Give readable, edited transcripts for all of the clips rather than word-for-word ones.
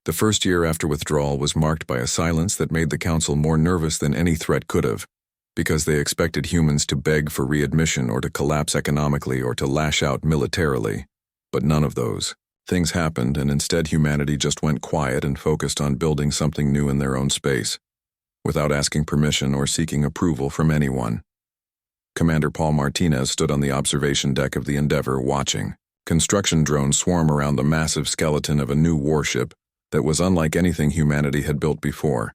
The first year after withdrawal was marked by a silence that made the Council more nervous than any threat could have, because they expected humans to beg for readmission or to collapse economically or to lash out militarily. But none of those things happened, and instead humanity just went quiet and focused on building something new in their own space, without asking permission or seeking approval from anyone. Commander Paul Martinez stood on the observation deck of the Endeavour watching construction drones swarm around the massive skeleton of a new warship that was unlike anything humanity had built before.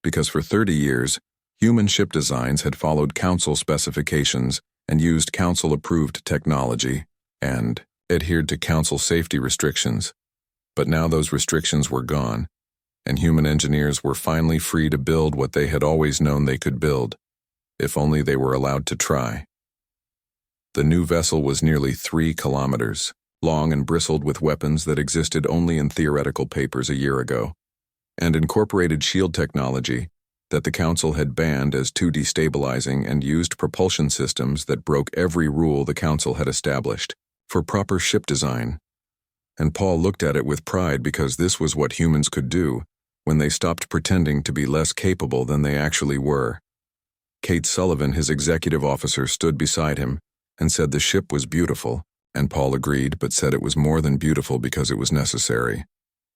Because for 30 years, human ship designs had followed Council specifications and used Council-approved technology and adhered to Council safety restrictions. But now those restrictions were gone, and human engineers were finally free to build what they had always known they could build, if only they were allowed to try. The new vessel was nearly 3 kilometers long and bristled with weapons that existed only in theoretical papers a year ago, and incorporated shield technology that the Council had banned as too destabilizing, and used propulsion systems that broke every rule the Council had established for proper ship design. And Paul looked at it with pride, because this was what humans could do when they stopped pretending to be less capable than they actually were. Kate Sullivan, his executive officer, stood beside him and said the ship was beautiful, and Paul agreed, but said it was more than beautiful because it was necessary.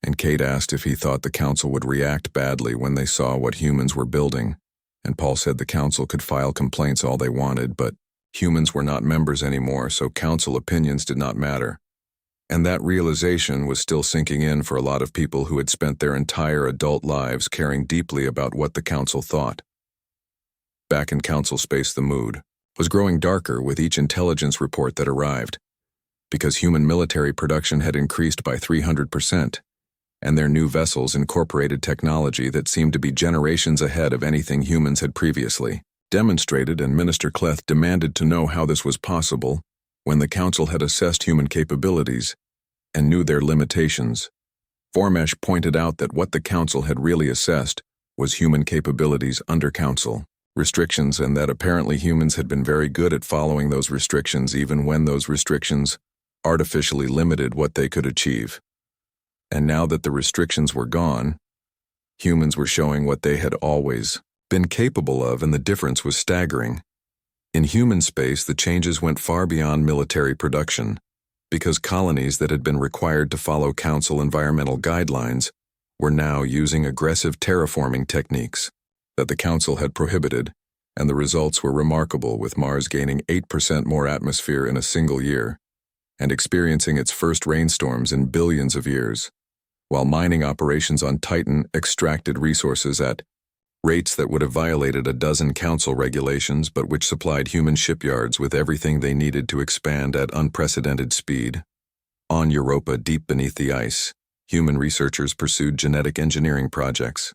And Kate asked if he thought the Council would react badly when they saw what humans were building, and Paul said the Council could file complaints all they wanted, but humans were not members anymore, so Council opinions did not matter. And that realization was still sinking in for a lot of people who had spent their entire adult lives caring deeply about what the Council thought. Back in Council space, the mood was growing darker with each intelligence report that arrived, because human military production had increased by 300%, and their new vessels incorporated technology that seemed to be generations ahead of anything humans had previously demonstrated, and Minister Cleth demanded to know how this was possible when the Council had assessed human capabilities and knew their limitations. Formesh pointed out that what the Council had really assessed was human capabilities under Council restrictions, and that apparently humans had been very good at following those restrictions, even when those restrictions artificially limited what they could achieve. And now that the restrictions were gone, humans were showing what they had always been capable of, and the difference was staggering. In human space, the changes went far beyond military production, because colonies that had been required to follow Council environmental guidelines were now using aggressive terraforming techniques that the Council had prohibited, and the results were remarkable, with Mars gaining 8% more atmosphere in a single year and experiencing its first rainstorms in billions of years, while mining operations on Titan extracted resources at rates that would have violated a dozen Council regulations, but which supplied human shipyards with everything they needed to expand at unprecedented speed. On Europa, deep beneath the ice, human researchers pursued genetic engineering projects.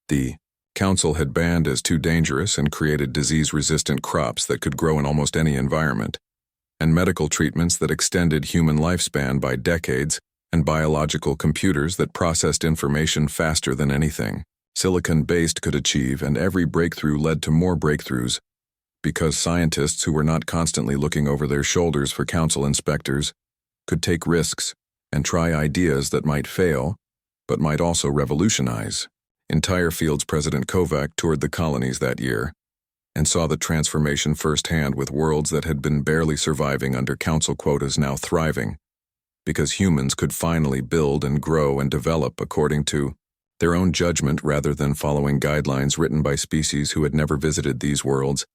The Council had banned as too dangerous and created disease-resistant crops that could grow in almost any environment, and medical treatments that extended human lifespan by decades, and biological computers that processed information faster than anything silicon-based could achieve, and every breakthrough led to more breakthroughs, because scientists who were not constantly looking over their shoulders for Council inspectors could take risks and try ideas that might fail, but might also revolutionize entire fields. President Kovac toured the colonies that year and saw the transformation firsthand, with worlds that had been barely surviving under Council quotas now thriving, because humans could finally build and grow and develop according to their own judgment rather than following guidelines written by species who had never visited these worlds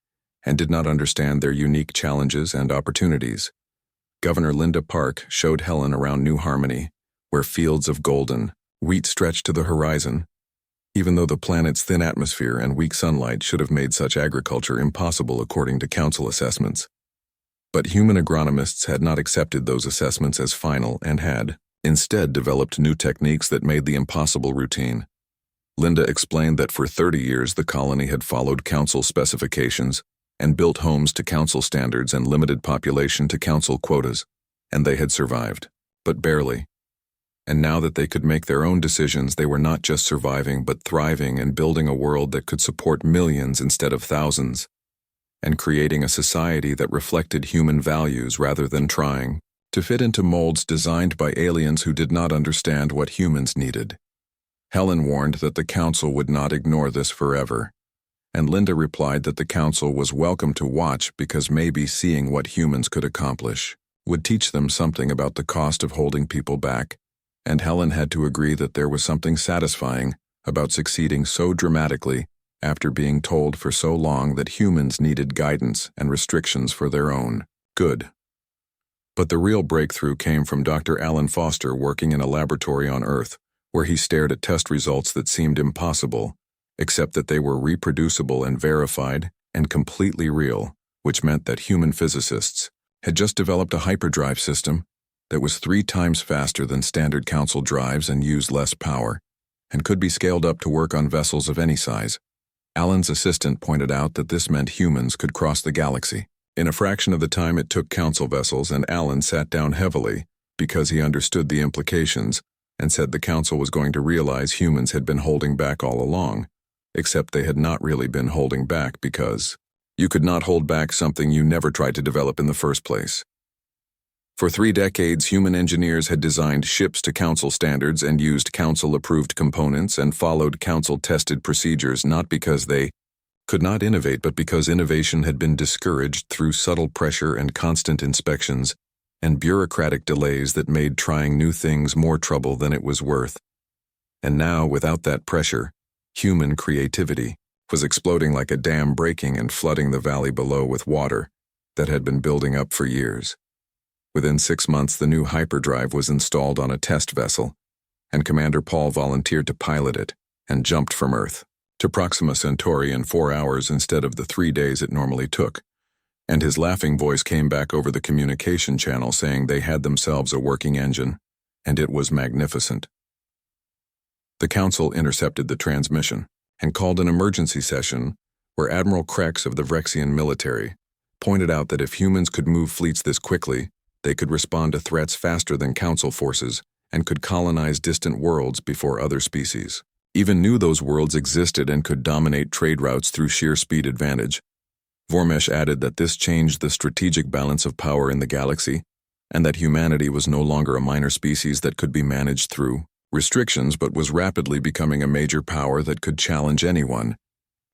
and did not understand their unique challenges and opportunities. Governor Linda Park showed Helen around New Harmony, where fields of golden wheat stretched to the horizon, even though the planet's thin atmosphere and weak sunlight should have made such agriculture impossible according to Council assessments. But human agronomists had not accepted those assessments as final and had instead developed new techniques that made the impossible routine. Linda explained that for 30 years the colony had followed Council specifications and built homes to Council standards and limited population to Council quotas, and they had survived, but barely. And now that they could make their own decisions, they were not just surviving but thriving and building a world that could support millions instead of thousands, and creating a society that reflected human values rather than trying to fit into molds designed by aliens who did not understand what humans needed. Helen warned that the council would not ignore this forever, and Linda replied that the council was welcome to watch because maybe seeing what humans could accomplish would teach them something about the cost of holding people back, and Helen had to agree that there was something satisfying about succeeding so dramatically after being told for so long that humans needed guidance and restrictions for their own good. But the real breakthrough came from Dr. Alan Foster working in a laboratory on Earth, where he stared at test results that seemed impossible, except that they were reproducible and verified and completely real, which meant that human physicists had just developed a hyperdrive system that was 3 times faster than standard council drives and used less power, and could be scaled up to work on vessels of any size. Alan's assistant pointed out that this meant humans could cross the galaxy in a fraction of the time it took council vessels, and Alan sat down heavily because he understood the implications and said the council was going to realize humans had been holding back all along, except they had not really been holding back because you could not hold back something you never tried to develop in the first place. For 3 decades, human engineers had designed ships to council standards and used council-approved components and followed council-tested procedures not because they could not innovate but because innovation had been discouraged through subtle pressure and constant inspections and bureaucratic delays that made trying new things more trouble than it was worth. And now, without that pressure, human creativity was exploding like a dam breaking and flooding the valley below with water that had been building up for years. Within 6 months, the new hyperdrive was installed on a test vessel, and Commander Paul volunteered to pilot it and jumped from Earth to Proxima Centauri in 4 hours instead of the 3 days it normally took, and his laughing voice came back over the communication channel saying they had themselves a working engine, and it was magnificent. The council intercepted the transmission and called an emergency session where Admiral Krex of the Vrexian military pointed out that if humans could move fleets this quickly, they could respond to threats faster than council forces and could colonize distant worlds before other species even knew those worlds existed and could dominate trade routes through sheer speed advantage. Vormesh added that this changed the strategic balance of power in the galaxy, and that humanity was no longer a minor species that could be managed through restrictions but was rapidly becoming a major power that could challenge anyone.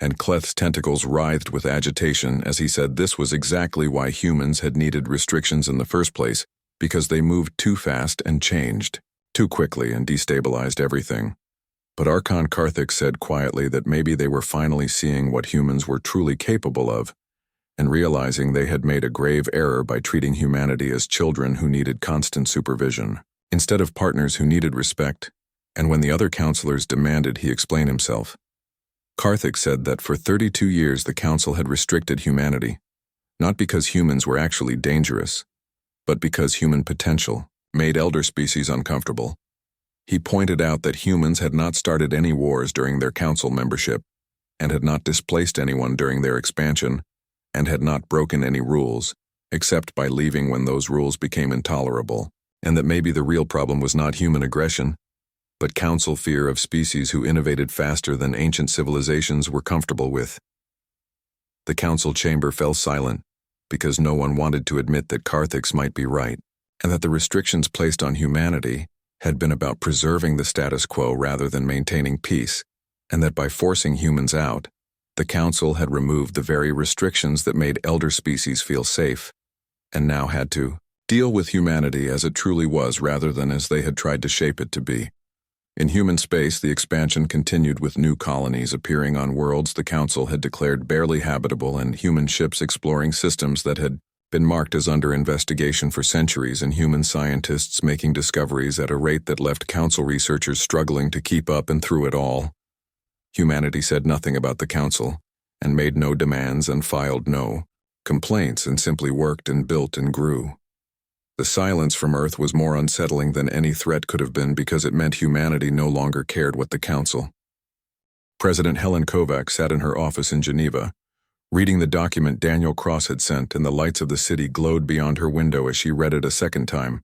And Cleth's tentacles writhed with agitation as he said this was exactly why humans had needed restrictions in the first place, because they moved too fast and changed too quickly and destabilized everything. But Archon Karthik said quietly that maybe they were finally seeing what humans were truly capable of, and realizing they had made a grave error by treating humanity as children who needed constant supervision, instead of partners who needed respect. And when the other counselors demanded he explain himself, Karthik said that for 32 years the council had restricted humanity, not because humans were actually dangerous, but because human potential made elder species uncomfortable. He pointed out that humans had not started any wars during their council membership, and had not displaced anyone during their expansion, and had not broken any rules, except by leaving when those rules became intolerable, and that maybe the real problem was not human aggression, but council fear of species who innovated faster than ancient civilizations were comfortable with. The council chamber fell silent, because no one wanted to admit that Karthik's might be right, and that the restrictions placed on humanity had been about preserving the status quo rather than maintaining peace, and that by forcing humans out, the council had removed the very restrictions that made elder species feel safe, and now had to deal with humanity as it truly was rather than as they had tried to shape it to be. In human space, the expansion continued with new colonies appearing on worlds the council had declared barely habitable and human ships exploring systems that had been marked as under investigation for centuries, and human scientists making discoveries at a rate that left council researchers struggling to keep up. And through it all, humanity said nothing about the council, and made no demands and filed no complaints, and simply worked and built and grew. The silence from Earth was more unsettling than any threat could have been because it meant humanity no longer cared what the council. President Helen Kovacs sat in her office in Geneva, reading the document Daniel Cross had sent, and the lights of the city glowed beyond her window as she read it a second time,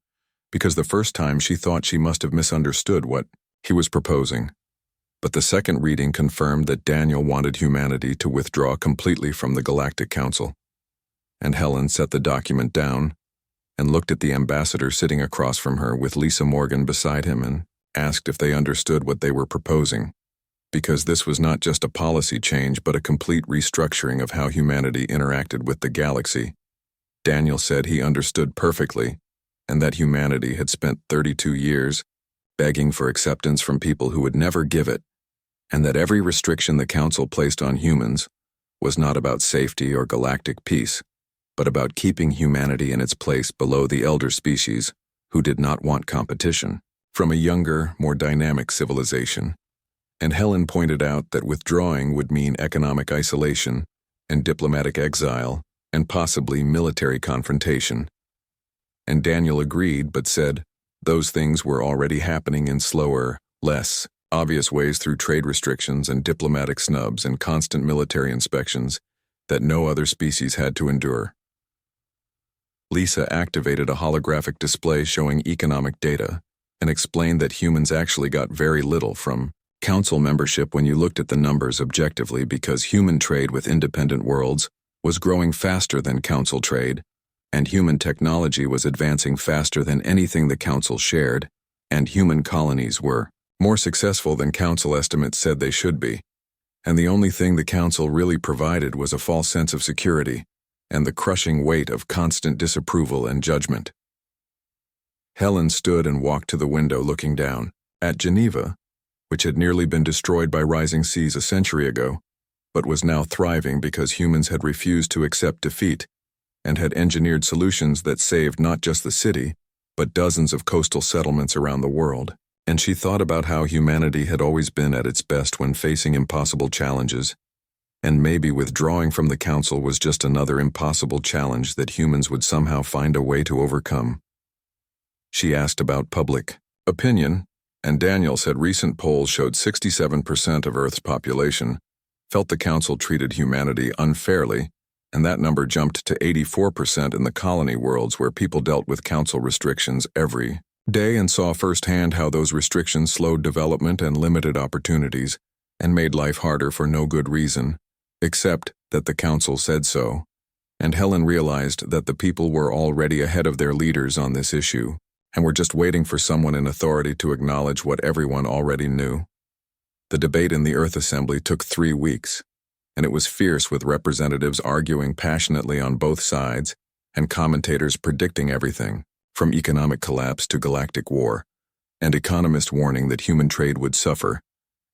because the first time she thought she must have misunderstood what he was proposing. But the second reading confirmed that Daniel wanted humanity to withdraw completely from the Galactic Council. And Helen set the document down, and looked at the ambassador sitting across from her with Lisa Morgan beside him and asked if they understood what they were proposing, because this was not just a policy change but a complete restructuring of how humanity interacted with the galaxy. Daniel said he understood perfectly, and that humanity had spent 32 years begging for acceptance from people who would never give it, and that every restriction the Council placed on humans was not about safety or galactic peace, but about keeping humanity in its place below the elder species who did not want competition from a younger, more dynamic civilization. And Helen pointed out that withdrawing would mean economic isolation and diplomatic exile and possibly military confrontation. And Daniel agreed but said those things were already happening in slower, less obvious ways through trade restrictions and diplomatic snubs and constant military inspections that no other species had to endure. Lisa activated a holographic display showing economic data and explained that humans actually got very little from Council membership when you looked at the numbers objectively, because human trade with independent worlds was growing faster than Council trade, and human technology was advancing faster than anything the Council shared, and human colonies were more successful than Council estimates said they should be. And the only thing the Council really provided was a false sense of security and the crushing weight of constant disapproval and judgment. Helen stood and walked to the window looking down at Geneva, which had nearly been destroyed by rising seas a century ago, but was now thriving because humans had refused to accept defeat and had engineered solutions that saved not just the city, but dozens of coastal settlements around the world. And she thought about how humanity had always been at its best when facing impossible challenges, and maybe withdrawing from the Council was just another impossible challenge that humans would somehow find a way to overcome. She asked about public opinion, and Daniel said recent polls showed 67% of Earth's population felt the Council treated humanity unfairly, and that number jumped to 84% in the colony worlds where people dealt with Council restrictions every day and saw firsthand how those restrictions slowed development and limited opportunities and made life harder for no good reason, except that the Council said so. And Helen realized that the people were already ahead of their leaders on this issue and were just waiting for someone in authority to acknowledge what everyone already knew. The debate in the Earth Assembly took 3 weeks, and it was fierce, with representatives arguing passionately on both sides and commentators predicting everything, from economic collapse to galactic war, and economists warning that human trade would suffer,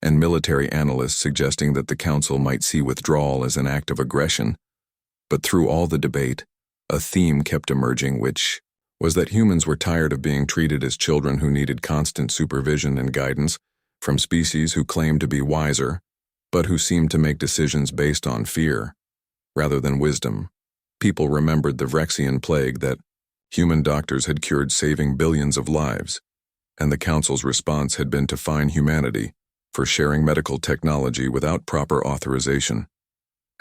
and military analysts suggesting that the Council might see withdrawal as an act of aggression. But through all the debate, a theme kept emerging, which was that humans were tired of being treated as children who needed constant supervision and guidance from species who claimed to be wiser, but who seemed to make decisions based on fear rather than wisdom. People remembered the Vrexian plague that human doctors had cured, saving billions of lives, and the Council's response had been to fine humanity for sharing medical technology without proper authorization.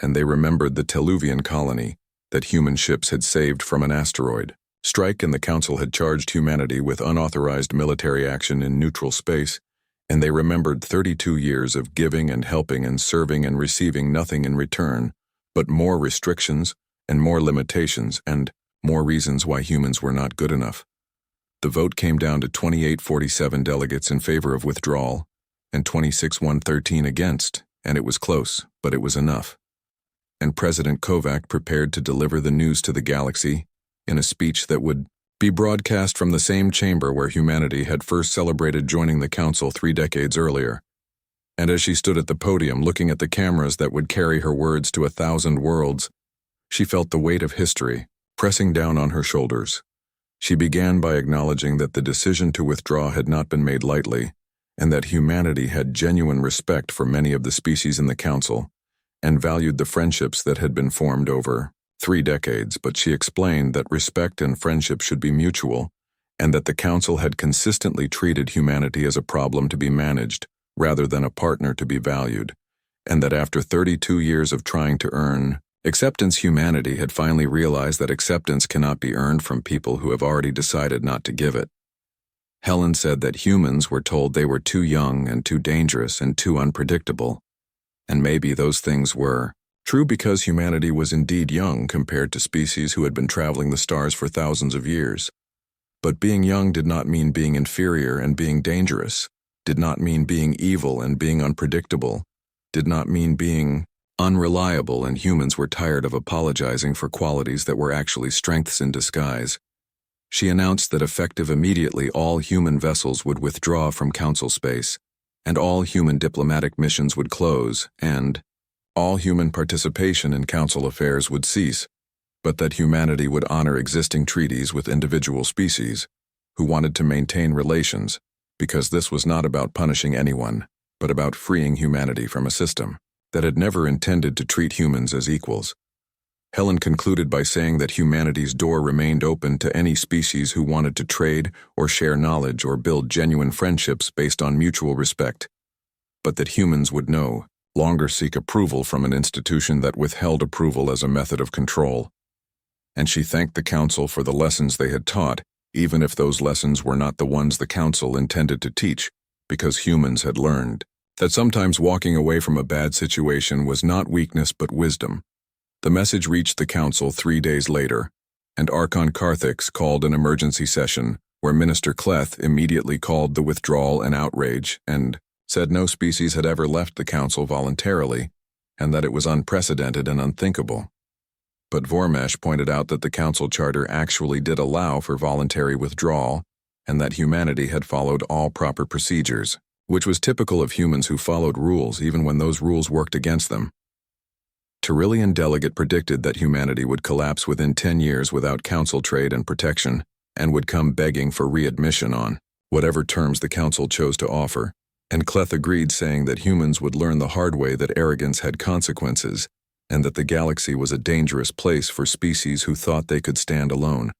And they remembered the Teluvian colony that human ships had saved from an asteroid strike, and the Council had charged humanity with unauthorized military action in neutral space, and they remembered 32 years of giving and helping and serving and receiving nothing in return, but more restrictions and more limitations and more reasons why humans were not good enough. The vote came down to 28-47 delegates in favor of withdrawal and 26-113 against, and it was close, but it was enough. And President Kovac prepared to deliver the news to the galaxy in a speech that would be broadcast from the same chamber where humanity had first celebrated joining the Council 3 decades earlier. And as she stood at the podium looking at the cameras that would carry her words to 1,000 worlds, she felt the weight of history pressing down on her shoulders. She began by acknowledging that the decision to withdraw had not been made lightly, and that humanity had genuine respect for many of the species in the Council, and valued the friendships that had been formed over 3 decades, but she explained that respect and friendship should be mutual, and that the Council had consistently treated humanity as a problem to be managed rather than a partner to be valued, and that after 32 years of trying to earn acceptance, humanity had finally realized that acceptance cannot be earned from people who have already decided not to give it. Helen said that humans were told they were too young and too dangerous and too unpredictable, and maybe those things were True, because humanity was indeed young compared to species who had been traveling the stars for thousands of years. But being young did not mean being inferior and being dangerous, did not mean being evil and being unpredictable, did not mean being unreliable, and humans were tired of apologizing for qualities that were actually strengths in disguise. She announced that effective immediately all human vessels would withdraw from Council space, and all human diplomatic missions would close, and all human participation in Council affairs would cease, but that humanity would honor existing treaties with individual species who wanted to maintain relations, because this was not about punishing anyone, but about freeing humanity from a system that had never intended to treat humans as equals. Helen concluded by saying that humanity's door remained open to any species who wanted to trade or share knowledge or build genuine friendships based on mutual respect, but that humans would no longer seek approval from an institution that withheld approval as a method of control. And she thanked the Council for the lessons they had taught, even if those lessons were not the ones the Council intended to teach, because humans had learned that sometimes walking away from a bad situation was not weakness but wisdom. The message reached the Council 3 days later, and Archon Karthix called an emergency session where Minister Cleth immediately called the withdrawal an outrage and said no species had ever left the Council voluntarily, and that it was unprecedented and unthinkable. But Vormesh pointed out that the Council Charter actually did allow for voluntary withdrawal, and that humanity had followed all proper procedures, which was typical of humans who followed rules even when those rules worked against them. Tyrillian delegate predicted that humanity would collapse within 10 years without Council trade and protection, and would come begging for readmission on whatever terms the Council chose to offer, and Cleth agreed, saying that humans would learn the hard way that arrogance had consequences, and that the galaxy was a dangerous place for species who thought they could stand alone.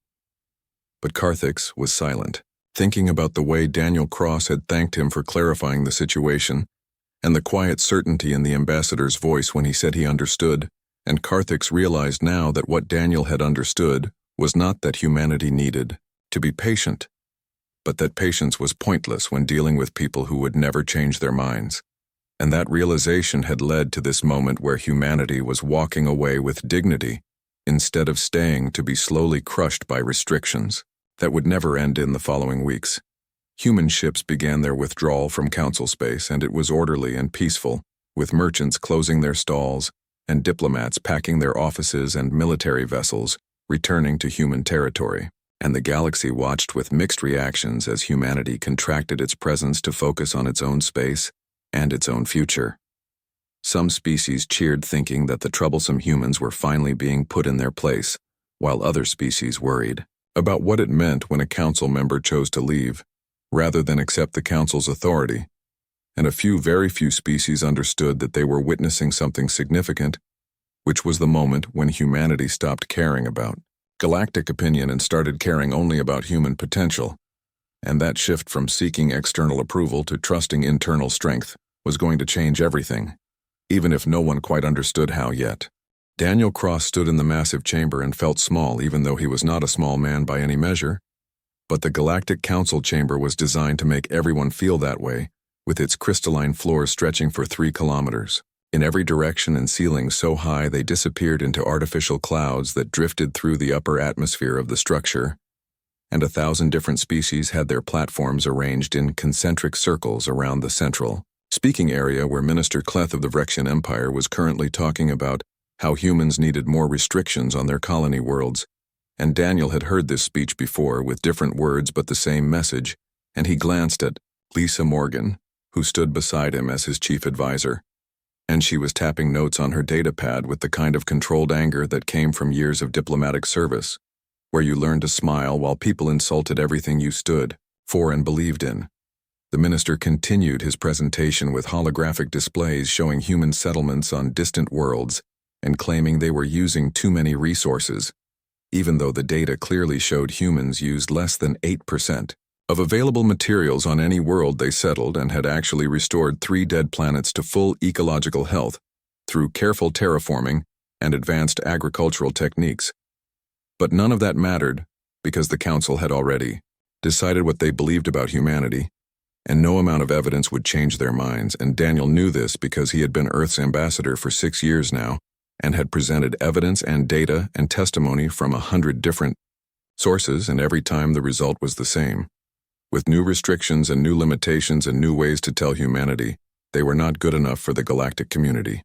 But Karthix was silent, thinking about the way Daniel Cross had thanked him for clarifying the situation, and the quiet certainty in the ambassador's voice when he said he understood, and Karthix realized now that what Daniel had understood was not that humanity needed to be patient, but that patience was pointless when dealing with people who would never change their minds. And that realization had led to this moment where humanity was walking away with dignity, instead of staying to be slowly crushed by restrictions that would never end in the following weeks. Human ships began their withdrawal from Council space, and it was orderly and peaceful, with merchants closing their stalls and diplomats packing their offices and military vessels returning to human territory. And the galaxy watched with mixed reactions as humanity contracted its presence to focus on its own space and its own future. Some species cheered, thinking that the troublesome humans were finally being put in their place, while other species worried about what it meant when a Council member chose to leave, rather than accept the Council's authority. And very few species understood that they were witnessing something significant, which was the moment when humanity stopped caring about galactic opinion and started caring only about human potential. And that shift from seeking external approval to trusting internal strength was going to change everything, even if no one quite understood how yet. Daniel Cross stood in the massive chamber and felt small, even though he was not a small man by any measure. But the Galactic Council chamber was designed to make everyone feel that way, with its crystalline floor stretching for 3 kilometers in every direction and ceilings so high they disappeared into artificial clouds that drifted through the upper atmosphere of the structure. And 1,000 different species had their platforms arranged in concentric circles around the central speaking area, where Minister Cleth of the Vrexian Empire was currently talking about how humans needed more restrictions on their colony worlds. And Daniel had heard this speech before, with different words but the same message, and he glanced at Lisa Morgan, who stood beside him as his chief advisor. And she was tapping notes on her datapad with the kind of controlled anger that came from years of diplomatic service, where you learned to smile while people insulted everything you stood for and believed in. The minister continued his presentation with holographic displays showing human settlements on distant worlds and claiming they were using too many resources, even though the data clearly showed humans used less than 8% of available materials on any world they settled, and had actually restored 3 dead planets to full ecological health through careful terraforming and advanced agricultural techniques. But none of that mattered, because the Council had already decided what they believed about humanity, and no amount of evidence would change their minds, and Daniel knew this because he had been Earth's ambassador for 6 years now, and had presented evidence and data and testimony from 100 different sources, and every time the result was the same. With new restrictions and new limitations and new ways to tell humanity, they were not good enough for the galactic community.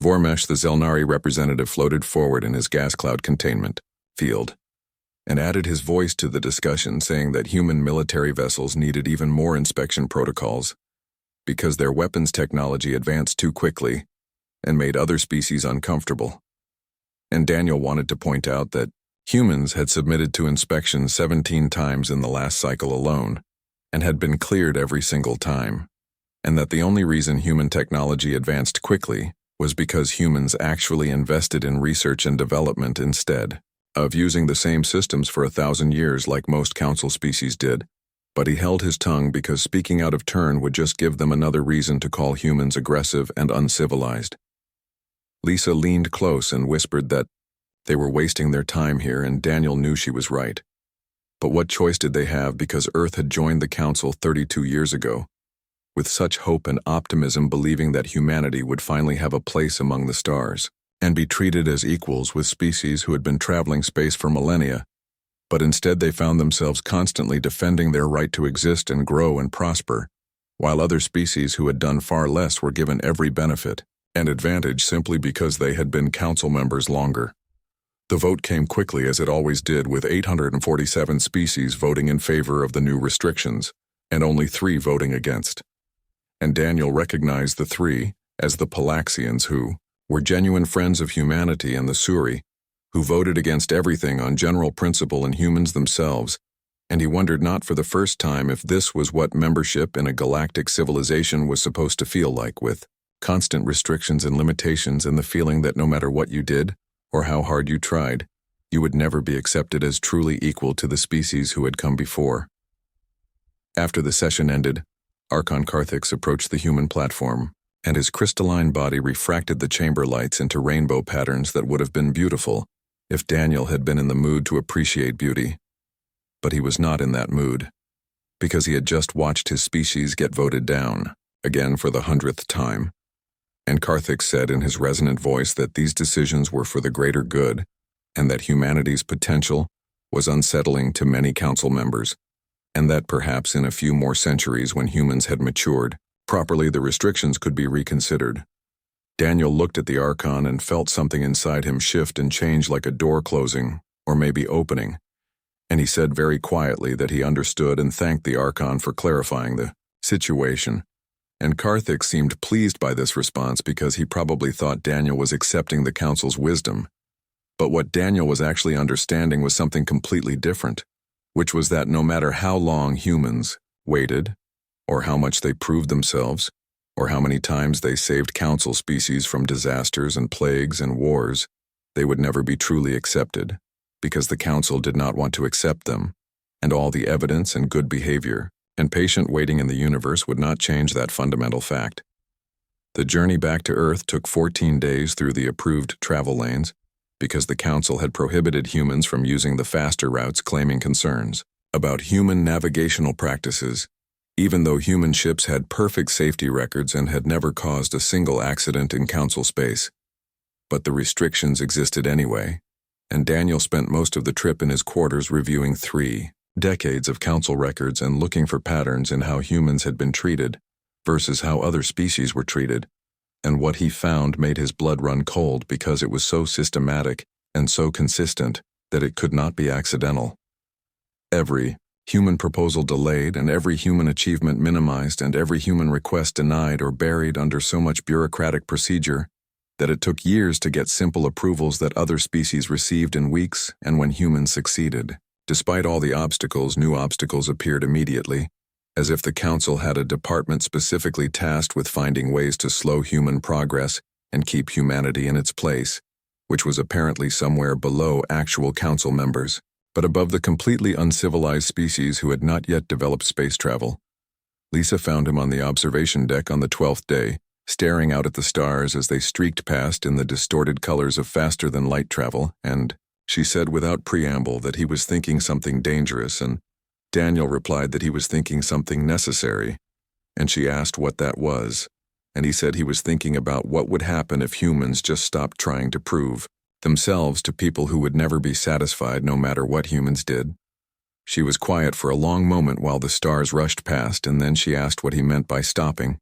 Vormesh, the Zelnari representative, floated forward in his gas cloud containment field and added his voice to the discussion, saying that human military vessels needed even more inspection protocols because their weapons technology advanced too quickly and made other species uncomfortable. And Daniel wanted to point out that humans had submitted to inspection 17 times in the last cycle alone and had been cleared every single time, and that the only reason human technology advanced quickly was because humans actually invested in research and development instead of using the same systems for 1,000 years like most council species did. But he held his tongue because speaking out of turn would just give them another reason to call humans aggressive and uncivilized. Lisa leaned close and whispered that they were wasting their time here, and Daniel knew she was right. But what choice did they have, because Earth had joined the Council 32 years ago, with such hope and optimism, believing that humanity would finally have a place among the stars and be treated as equals with species who had been traveling space for millennia. But instead they found themselves constantly defending their right to exist and grow and prosper, while other species who had done far less were given every benefit and advantage simply because they had been council members longer. The vote came quickly, as it always did, with 847 species voting in favor of the new restrictions and only 3 voting against. And Daniel recognized the 3 as the Palaxians, who were genuine friends of humanity, and the Suri, who voted against everything on general principle and humans themselves, and he wondered not for the first time if this was what membership in a galactic civilization was supposed to feel like, with constant restrictions and limitations and the feeling that no matter what you did or how hard you tried, you would never be accepted as truly equal to the species who had come before. After the session ended, Archon Karthix approached the human platform, and his crystalline body refracted the chamber lights into rainbow patterns that would have been beautiful if Daniel had been in the mood to appreciate beauty. But he was not in that mood, because he had just watched his species get voted down, again for the 100th time. And Karthik said in his resonant voice that these decisions were for the greater good, and that humanity's potential was unsettling to many council members, and that perhaps in a few more centuries, when humans had matured properly, the restrictions could be reconsidered. Daniel looked at the Archon and felt something inside him shift and change, like a door closing, or maybe opening, and he said very quietly that he understood and thanked the Archon for clarifying the situation. And Karthik seemed pleased by this response, because he probably thought Daniel was accepting the council's wisdom. But what Daniel was actually understanding was something completely different, which was that no matter how long humans waited, or how much they proved themselves, or how many times they saved council species from disasters and plagues and wars, they would never be truly accepted, because the council did not want to accept them, and all the evidence and good behavior and patient waiting in the universe would not change that fundamental fact. The journey back to Earth took 14 days through the approved travel lanes, because the council had prohibited humans from using the faster routes, claiming concerns about human navigational practices, even though human ships had perfect safety records and had never caused a single accident in council space. But the restrictions existed anyway, and Daniel spent most of the trip in his quarters reviewing 3 decades of council records and looking for patterns in how humans had been treated versus how other species were treated, and what he found made his blood run cold, because it was so systematic and so consistent that it could not be accidental. Every human proposal delayed, and every human achievement minimized, and every human request denied or buried under so much bureaucratic procedure that it took years to get simple approvals that other species received in weeks, and when humans succeeded. Despite all the obstacles, new obstacles appeared immediately, as if the council had a department specifically tasked with finding ways to slow human progress and keep humanity in its place, which was apparently somewhere below actual council members, but above the completely uncivilized species who had not yet developed space travel. Lisa found him on the observation deck on the 12th day, staring out at the stars as they streaked past in the distorted colors of faster-than-light travel, and she said without preamble that he was thinking something dangerous, and Daniel replied that he was thinking something necessary, and she asked what that was, and he said he was thinking about what would happen if humans just stopped trying to prove themselves to people who would never be satisfied no matter what humans did. She was quiet for a long moment while the stars rushed past, and then she asked what he meant by stopping,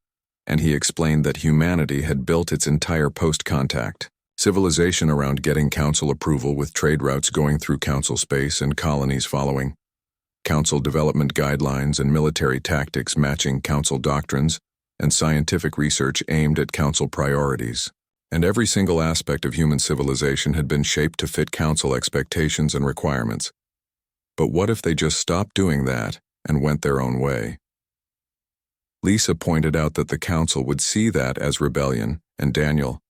and he explained that humanity had built its entire post-contact civilization around getting council approval, with trade routes going through council space and colonies following, council development guidelines and military tactics matching council doctrines, and scientific research aimed at council priorities. And every single aspect of human civilization had been shaped to fit council expectations and requirements. But what if they just stopped doing that and went their own way? Lisa pointed out that the council would see that as rebellion, and Daniel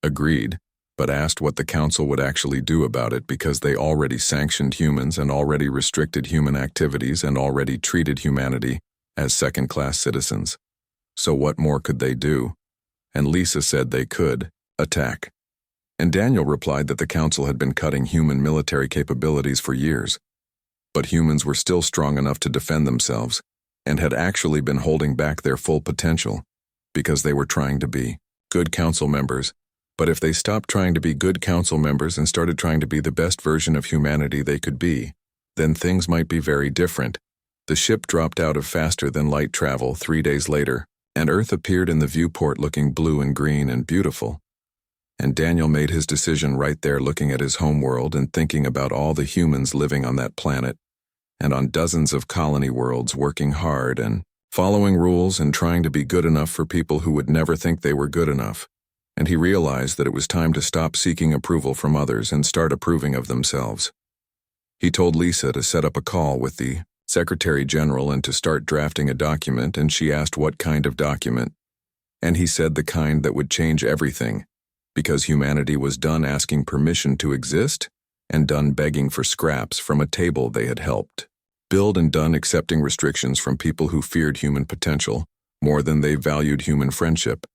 agreed, but asked what the council would actually do about it, because they already sanctioned humans and already restricted human activities and already treated humanity as second-class citizens. So what more could they do? And Lisa said they could attack. And Daniel replied that the council had been cutting human military capabilities for years, but humans were still strong enough to defend themselves and had actually been holding back their full potential because they were trying to be good council members. But if they stopped trying to be good council members and started trying to be the best version of humanity they could be, then things might be very different. The ship dropped out of faster-than-light travel 3 days later, and Earth appeared in the viewport looking blue and green and beautiful. And Daniel made his decision right there, looking at his homeworld and thinking about all the humans living on that planet, and on dozens of colony worlds, working hard and following rules and trying to be good enough for people who would never think they were good enough. And he realized that it was time to stop seeking approval from others and start approving of themselves. He told Lisa to set up a call with the Secretary General and to start drafting a document, and she asked what kind of document. And he said the kind that would change everything, because humanity was done asking permission to exist and done begging for scraps from a table they had helped build, and done accepting restrictions from people who feared human potential more than they valued human friendship.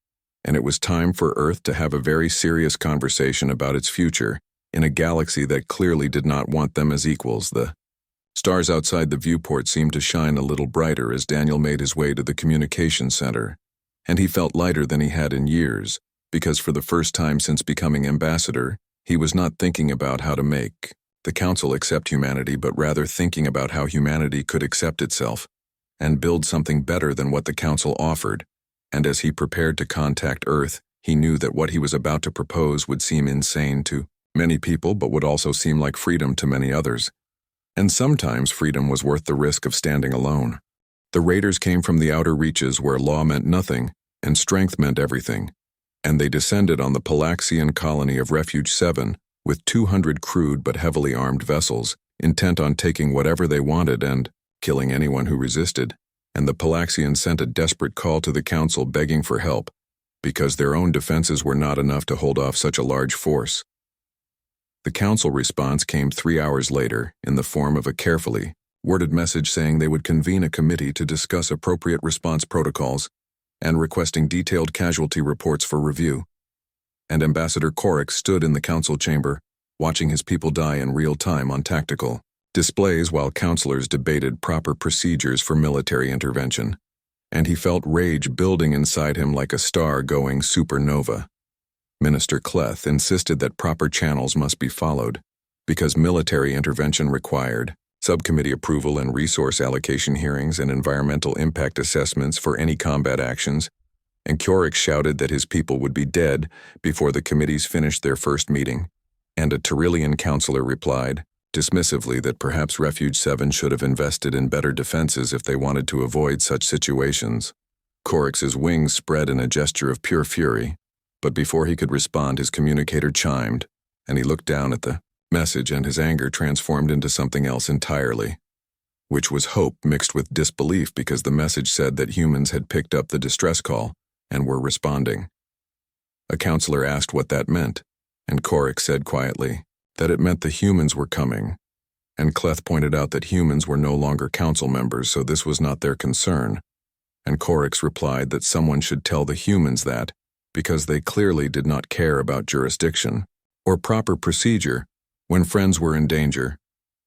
And it was time for Earth to have a very serious conversation about its future in a galaxy that clearly did not want them as equals. The stars outside the viewport seemed to shine a little brighter as Daniel made his way to the communications center, and he felt lighter than he had in years, because for the first time since becoming ambassador, he was not thinking about how to make the council accept humanity, but rather thinking about how humanity could accept itself and build something better than what the council offered. And as he prepared to contact Earth, he knew that what he was about to propose would seem insane to many people, but would also seem like freedom to many others. And sometimes freedom was worth the risk of standing alone. The raiders came from the outer reaches where law meant nothing and strength meant everything, and they descended on the Palaxian colony of Refuge 7 with 200 crude but heavily armed vessels, intent on taking whatever they wanted and killing anyone who resisted. And the Palaxians sent a desperate call to the council begging for help, because their own defenses were not enough to hold off such a large force. The council response came 3 hours later in the form of a carefully worded message saying they would convene a committee to discuss appropriate response protocols and requesting detailed casualty reports for review. And Ambassador Korik stood in the council chamber, watching his people die in real time on tactical displays while counselors debated proper procedures for military intervention, and he felt rage building inside him like a star going supernova. Minister Cleth insisted that proper channels must be followed, because military intervention required subcommittee approval and resource allocation hearings and environmental impact assessments for any combat actions, and Korik shouted that his people would be dead before the committees finished their first meeting, and a Tyrillian counselor replied dismissively that perhaps Refuge 7 should have invested in better defenses if they wanted to avoid such situations. Korik's wings spread in a gesture of pure fury, but before he could respond, his communicator chimed, and he looked down at the message, and his anger transformed into something else entirely, which was hope mixed with disbelief, because the message said that humans had picked up the distress call and were responding. A counselor asked what that meant, and Korik said quietly that it meant the humans were coming, and Cleth pointed out that humans were no longer council members, so this was not their concern, and Korik replied that someone should tell the humans that, because they clearly did not care about jurisdiction or proper procedure when friends were in danger.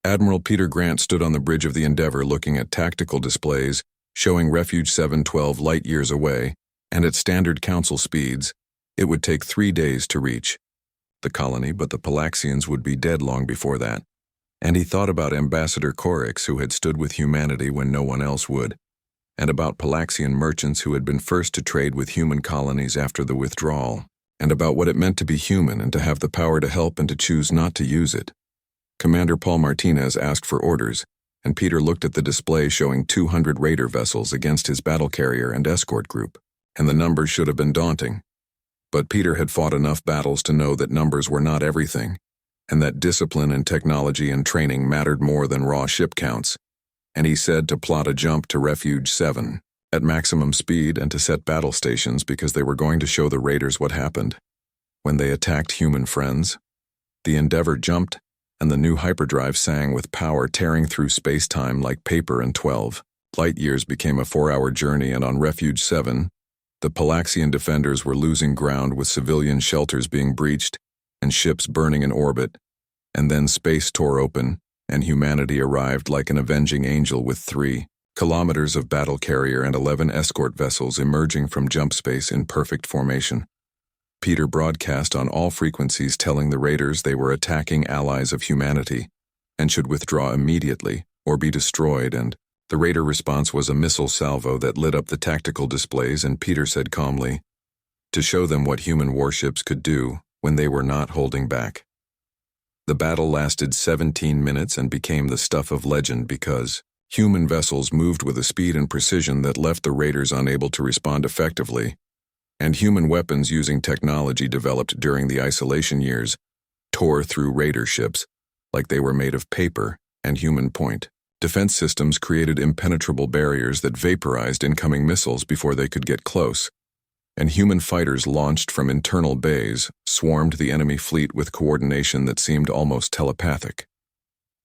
Admiral Peter Grant stood on the bridge of the Endeavour looking at tactical displays showing Refuge 7 12 light-years away, and at standard council speeds, it would take 3 days to reach the colony, but the Palaxians would be dead long before that. And he thought about Ambassador Korix, who had stood with humanity when no one else would, and about Palaxian merchants who had been first to trade with human colonies after the withdrawal, and about what it meant to be human and to have the power to help and to choose not to use it. Commander Paul Martinez asked for orders, and Peter looked at the display showing 200 raider vessels against his battle carrier and escort group, and the numbers should have been daunting. But Peter had fought enough battles to know that numbers were not everything, and that discipline and technology and training mattered more than raw ship counts, and he said to plot a jump to Refuge 7 at maximum speed and to set battle stations because they were going to show the raiders what happened when they attacked human friends. The Endeavor jumped, and the new hyperdrive sang with power tearing through space-time like paper, and 12 light years became a 4-hour journey, and on Refuge 7, the Palaxian defenders were losing ground with civilian shelters being breached and ships burning in orbit, and then space tore open, and humanity arrived like an avenging angel with 3 kilometers of battle carrier and 11 escort vessels emerging from jump space in perfect formation. Peter broadcast on all frequencies telling the raiders they were attacking allies of humanity and should withdraw immediately or be destroyed, and the raider response was a missile salvo that lit up the tactical displays, and Peter said calmly, to show them what human warships could do when they were not holding back. The battle lasted 17 minutes and became the stuff of legend because human vessels moved with a speed and precision that left the raiders unable to respond effectively, and human weapons using technology developed during the isolation years tore through raider ships like they were made of paper and human point. Defense systems created impenetrable barriers that vaporized incoming missiles before they could get close, and human fighters launched from internal bays swarmed the enemy fleet with coordination that seemed almost telepathic.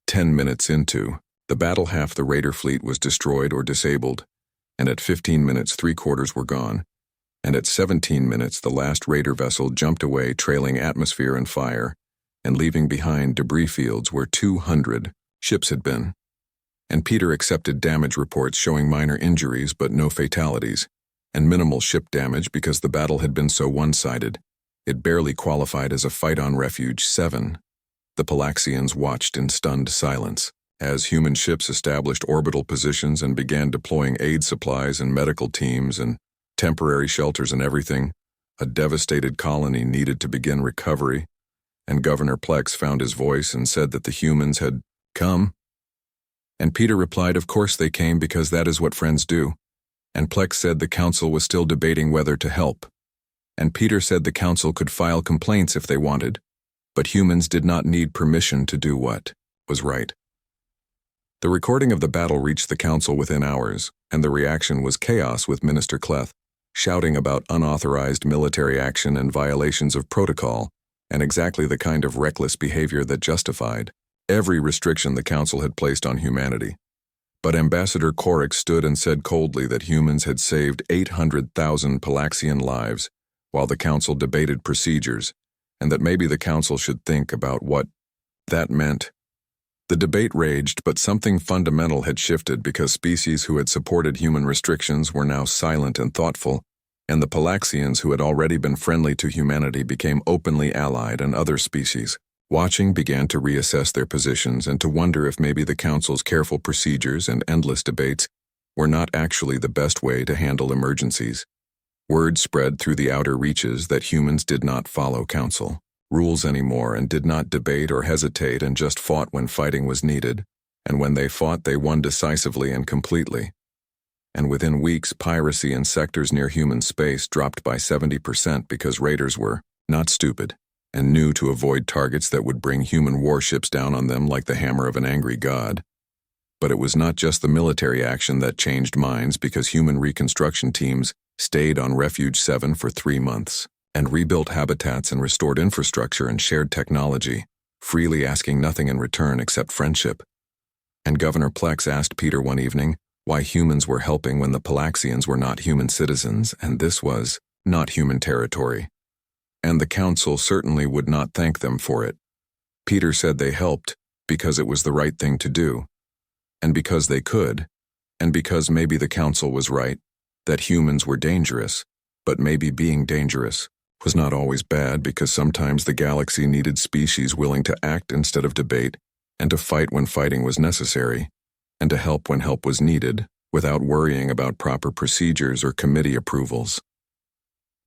10 minutes into the battle, half the raider fleet was destroyed or disabled, and at 15 minutes 3/4 were gone, and at 17 minutes the last raider vessel jumped away trailing atmosphere and fire, and leaving behind debris fields where 200 ships had been. And Peter accepted damage reports showing minor injuries but no fatalities, and minimal ship damage because the battle had been so one-sided. It barely qualified as a fight on Refuge 7. The Palaxians watched in stunned silence as human ships established orbital positions and began deploying aid supplies and medical teams and temporary shelters and everything. A devastated colony needed to begin recovery, and Governor Plex found his voice and said that the humans had come. And Peter replied, of course they came, because that is what friends do. And Plex said the council was still debating whether to help. And Peter said the council could file complaints if they wanted, but humans did not need permission to do what was right. The recording of the battle reached the council within hours, and the reaction was chaos, with Minister Cleth shouting about unauthorized military action and violations of protocol, and exactly the kind of reckless behavior that justified every restriction the council had placed on humanity. But Ambassador Korix stood and said coldly that humans had saved 800,000 Palaxian lives while the council debated procedures, and that maybe the council should think about what that meant. The debate raged, but something fundamental had shifted because species who had supported human restrictions were now silent and thoughtful, and the Palaxians who had already been friendly to humanity became openly allied, and other species watching began to reassess their positions and to wonder if maybe the council's careful procedures and endless debates were not actually the best way to handle emergencies. Word spread through the outer reaches that humans did not follow council rules anymore and did not debate or hesitate and just fought when fighting was needed, and when they fought they won decisively and completely. And within weeks, piracy in sectors near human space dropped by 70% because raiders were not stupid and knew to avoid targets that would bring human warships down on them like the hammer of an angry god. But it was not just the military action that changed minds, because human reconstruction teams stayed on Refuge 7 for 3 months and rebuilt habitats and restored infrastructure and shared technology, freely asking nothing in return except friendship. And Governor Plex asked Peter one evening why humans were helping when the Palaxians were not human citizens, and this was not human territory. And the council certainly would not thank them for it. Peter said they helped because it was the right thing to do, and because they could, and because maybe the council was right, that humans were dangerous, but maybe being dangerous was not always bad, because sometimes the galaxy needed species willing to act instead of debate, and to fight when fighting was necessary, and to help when help was needed, without worrying about proper procedures or committee approvals.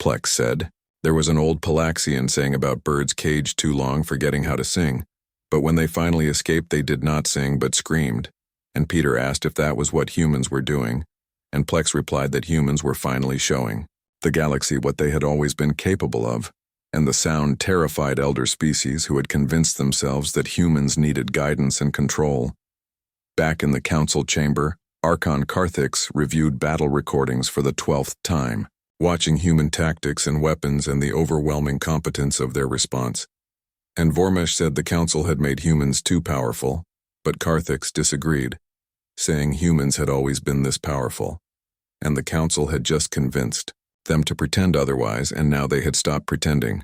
Plex said, "There was an old Palaxian saying about birds caged too long forgetting how to sing, but when they finally escaped they did not sing but screamed." And Peter asked if that was what humans were doing, and Plex replied that humans were finally showing the galaxy what they had always been capable of, and the sound terrified elder species who had convinced themselves that humans needed guidance and control. Back in the council chamber, Archon Karthix reviewed battle recordings for the 12th time, watching human tactics and weapons and the overwhelming competence of their response. And Vormesh said the council had made humans too powerful, but Karthix disagreed, saying humans had always been this powerful, and the council had just convinced them to pretend otherwise, and now they had stopped pretending.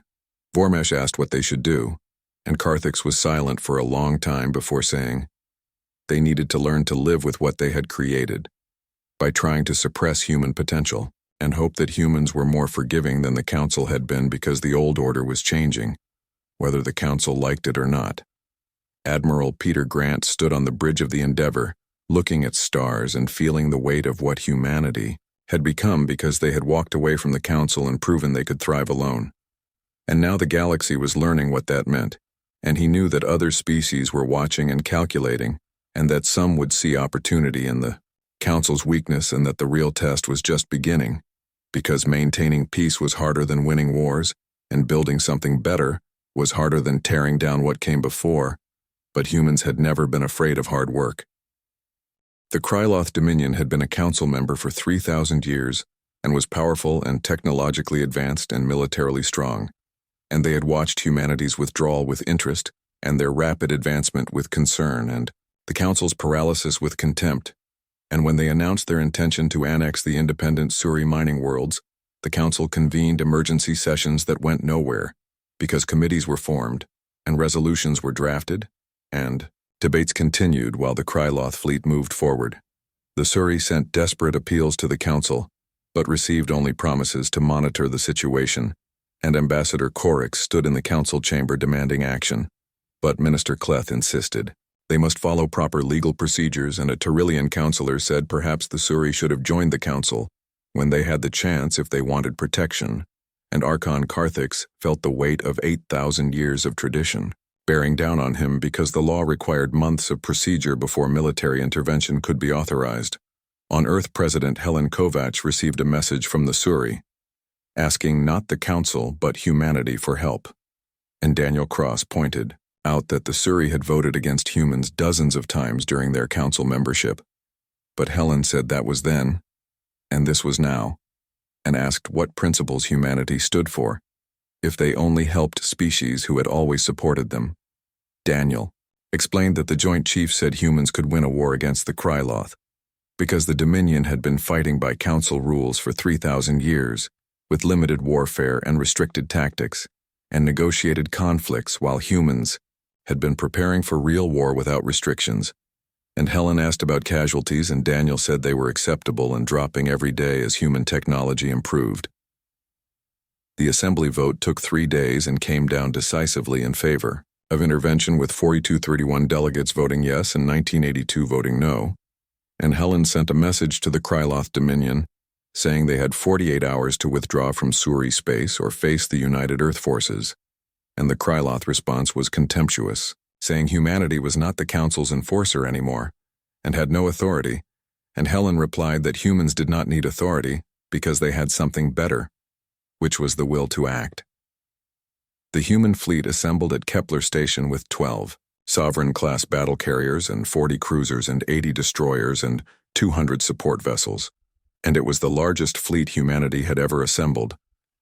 Vormesh asked what they should do, and Karthix was silent for a long time before saying they needed to learn to live with what they had created, by trying to suppress human potential, and hope that humans were more forgiving than the council had been, because the old order was changing, whether the council liked it or not. Admiral Peter Grant stood on the bridge of the Endeavor, looking at stars and feeling the weight of what humanity had become, because they had walked away from the council and proven they could thrive alone. And now the galaxy was learning what that meant, and he knew that other species were watching and calculating, and that some would see opportunity in the council's weakness, and that the real test was just beginning, because maintaining peace was harder than winning wars, and building something better was harder than tearing down what came before, but humans had never been afraid of hard work. The Kryloth Dominion had been a council member for 3,000 years, and was powerful and technologically advanced and militarily strong, and they had watched humanity's withdrawal with interest, and their rapid advancement with concern, and the council's paralysis with contempt. And when they announced their intention to annex the independent Suri mining worlds, the council convened emergency sessions that went nowhere, because committees were formed, and resolutions were drafted, and debates continued while the Kryloth fleet moved forward. The Suri sent desperate appeals to the council, but received only promises to monitor the situation, and Ambassador Korix stood in the council chamber demanding action. But Minister Cleth insisted they must follow proper legal procedures, and a Tyrillian councillor said perhaps the Suri should have joined the council when they had the chance if they wanted protection, and Archon Karthix felt the weight of 8,000 years of tradition bearing down on him, because the law required months of procedure before military intervention could be authorized. On Earth, President Helen Kovacs received a message from the Suri, asking not the council but humanity for help. And Daniel Cross pointed out that the Suri had voted against humans dozens of times during their council membership. But Helen said that was then, and this was now, and asked what principles humanity stood for, if they only helped species who had always supported them. Daniel explained that the Joint Chiefs said humans could win a war against the Kryloth, because the Dominion had been fighting by council rules for 3,000 years, with limited warfare and restricted tactics, and negotiated conflicts, while humans had been preparing for real war without restrictions. And Helen asked about casualties, and Daniel said they were acceptable and dropping every day as human technology improved. The assembly vote took 3 days and came down decisively in favor of intervention, with 4231 delegates voting yes and 1982 voting no. And Helen sent a message to the Kryloth Dominion saying they had 48 hours to withdraw from Suri space or face the United Earth forces. And the Kryloth response was contemptuous, saying humanity was not the council's enforcer anymore and had no authority. And Helen replied that humans did not need authority because they had something better, which was the will to act. The human fleet assembled at Kepler Station with 12 Sovereign-class battle carriers and 40 cruisers and 80 destroyers and 200 support vessels, and it was the largest fleet humanity had ever assembled,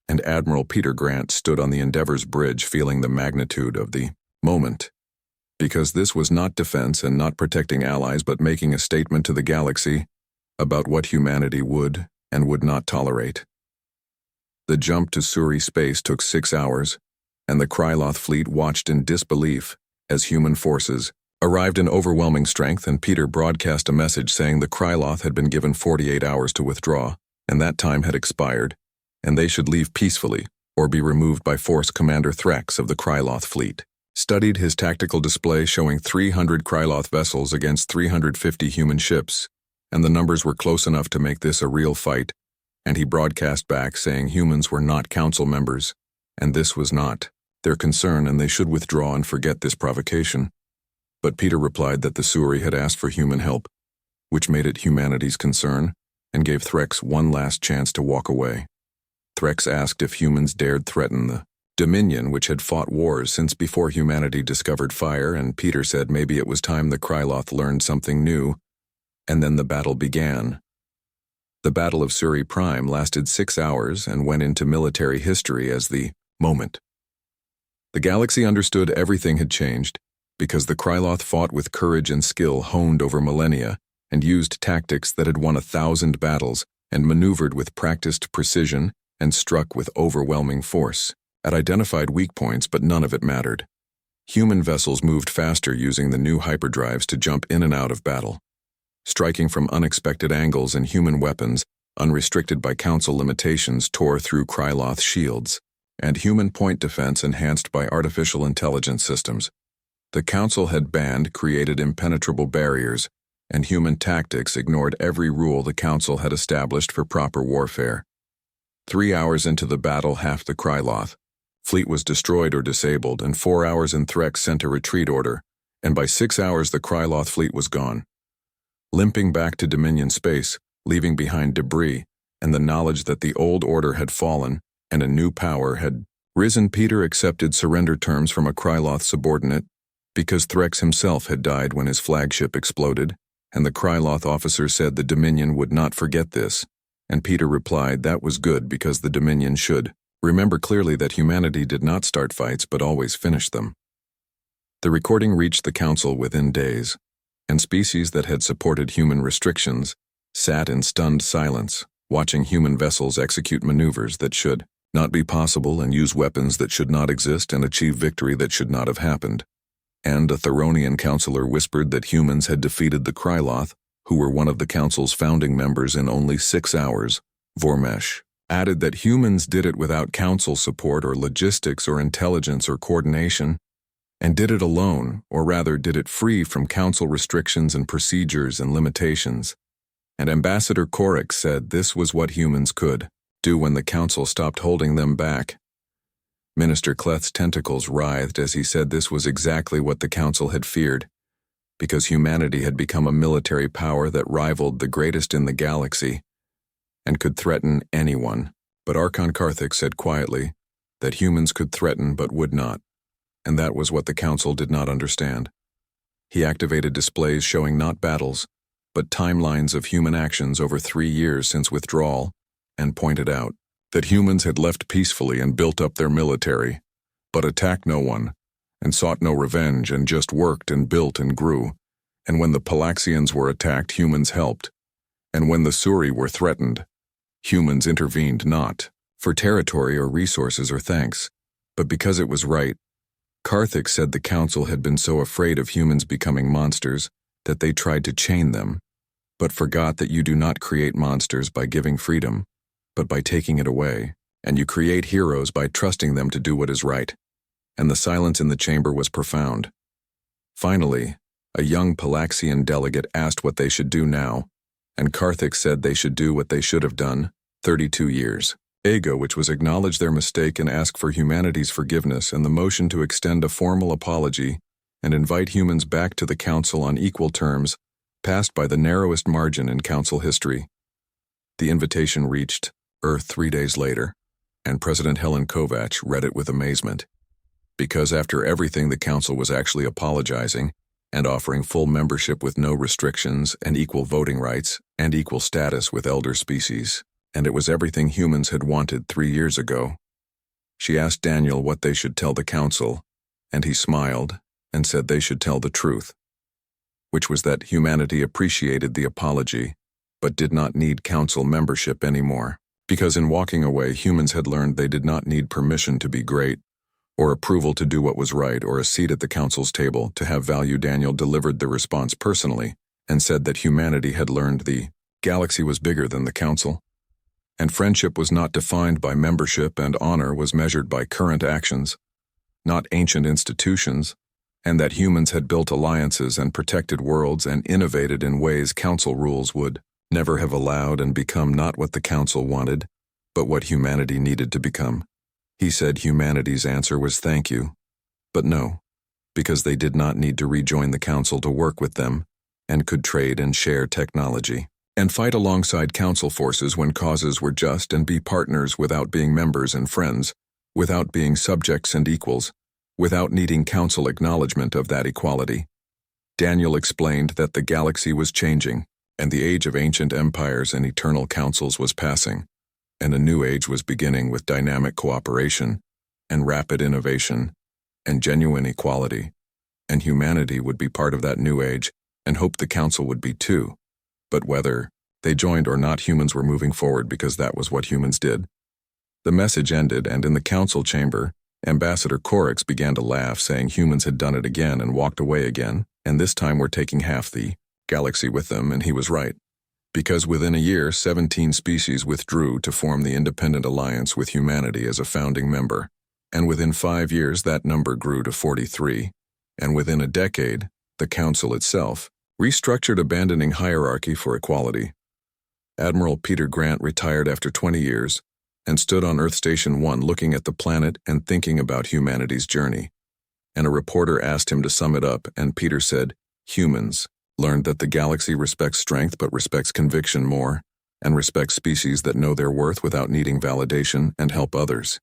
and Admiral Peter Grant stood on the Endeavor's bridge feeling the magnitude of the moment, because this was not defense and not protecting allies, but making a statement to the galaxy about what humanity would and would not tolerate. The jump to Suri space took 6 hours, and the Kryloth fleet watched in disbelief as human forces arrived in overwhelming strength, and Peter broadcast a message saying the Kryloth had been given 48 hours to withdraw, and that time had expired, and they should leave peacefully or be removed by force. Commander Threx of the Kryloth fleet studied his tactical display showing 300 Kryloth vessels against 350 human ships, and the numbers were close enough to make this a real fight, and he broadcast back saying humans were not council members, and this was not their concern and they should withdraw and forget this provocation. But Peter replied that the Suri had asked for human help, which made it humanity's concern, and gave Threx one last chance to walk away. Threx asked if humans dared threaten the Dominion, which had fought wars since before humanity discovered fire, and Peter said maybe it was time the Kryloth learned something new, and then the battle began. The Battle of Suri Prime lasted 6 hours and went into military history as the moment. The galaxy understood everything had changed, because the Kryloth fought with courage and skill honed over millennia, and used tactics that had won 1,000 battles, and maneuvered with practiced precision, and struck with overwhelming force. It identified weak points, but none of it mattered. Human vessels moved faster using the new hyperdrives to jump in and out of battle, striking from unexpected angles, and human weapons, unrestricted by council limitations, tore through Kryloth shields, and human point defense enhanced by artificial intelligence systems. The council had banned created impenetrable barriers, and human tactics ignored every rule the council had established for proper warfare. 3 hours into the battle, half the Kryloth fleet was destroyed or disabled, and 4 hours in Threx sent a retreat order, and by 6 hours the Kryloth fleet was gone, limping back to Dominion space, leaving behind debris and the knowledge that the old order had fallen and a new power had risen. Peter accepted surrender terms from a Kryloth subordinate because Threx himself had died when his flagship exploded, and the Kryloth officer said the Dominion would not forget this, and Peter replied that was good because the Dominion should remember clearly that humanity did not start fights but always finish them. The recording reached the council within days, and species that had supported human restrictions sat in stunned silence, watching human vessels execute maneuvers that should not be possible and use weapons that should not exist and achieve victory that should not have happened. And a Theronian counselor whispered that humans had defeated the Kryloth, who were one of the council's founding members, in only 6 hours. Vormesh added that humans did it without council support or logistics or intelligence or coordination, and did it alone, or rather did it free from council restrictions and procedures and limitations. And Ambassador Korix said this was what humans could do when the council stopped holding them back. Minister Cleth's tentacles writhed as he said this was exactly what the council had feared, because humanity had become a military power that rivaled the greatest in the galaxy and could threaten anyone. But Archon Karthik said quietly that humans could threaten but would not, and that was what the council did not understand. He activated displays showing not battles, but timelines of human actions over 3 years since withdrawal, and pointed out that humans had left peacefully and built up their military, but attacked no one, and sought no revenge, and just worked and built and grew. And when the Palaxians were attacked, humans helped, and when the Suri were threatened, humans intervened not for territory or resources or thanks, but because it was right. Karthik said the council had been so afraid of humans becoming monsters that they tried to chain them, but forgot that you do not create monsters by giving freedom, but by taking it away, and you create heroes by trusting them to do what is right. And the silence in the chamber was profound. Finally, a young Palaxian delegate asked what they should do now, and Karthik said they should do what they should have done 32 years ago, which was acknowledge their mistake and ask for humanity's forgiveness, and the motion to extend a formal apology and invite humans back to the council on equal terms passed by the narrowest margin in council history. The invitation reached Earth 3 days later, and President Helen Kovacs read it with amazement, because after everything the council was actually apologizing and offering full membership with no restrictions and equal voting rights and equal status with elder species, and it was everything humans had wanted 3 years ago. She asked Daniel what they should tell the council, and he smiled and said they should tell the truth, which was that humanity appreciated the apology but did not need council membership anymore, because in walking away humans had learned they did not need permission to be great, or approval to do what was right, or a seat at the council's table to have value. Daniel delivered the response personally and said that humanity had learned the galaxy was bigger than the council, And friendship was not defined by membership, and honor was measured by current actions, not ancient institutions, and that humans had built alliances and protected worlds and innovated in ways council rules would never have allowed, and become not what the council wanted, but what humanity needed to become. He said humanity's answer was thank you, but no, because they did not need to rejoin the council to work with them, and could trade and share technology, and fight alongside council forces when causes were just, and be partners without being members and friends, without being subjects and equals, without needing council acknowledgement of that equality. Daniel explained that the galaxy was changing, and the age of ancient empires and eternal councils was passing, and a new age was beginning with dynamic cooperation, and rapid innovation, and genuine equality, and humanity would be part of that new age, and hoped the council would be too. But whether they joined or not, humans were moving forward because that was what humans did. The message ended, and in the council chamber, Ambassador Korix began to laugh, saying humans had done it again and walked away again, and this time we're taking half the galaxy with them, and he was right. Because within a year, 17 species withdrew to form the independent alliance with humanity as a founding member, and within 5 years that number grew to 43, and within a decade, the council itself restructured, abandoning hierarchy for equality. Admiral Peter Grant retired after 20 years, and stood on Earth Station 1 looking at the planet and thinking about humanity's journey. And a reporter asked him to sum it up, and Peter said, humans learned that the galaxy respects strength but respects conviction more, and respects species that know their worth without needing validation and help others.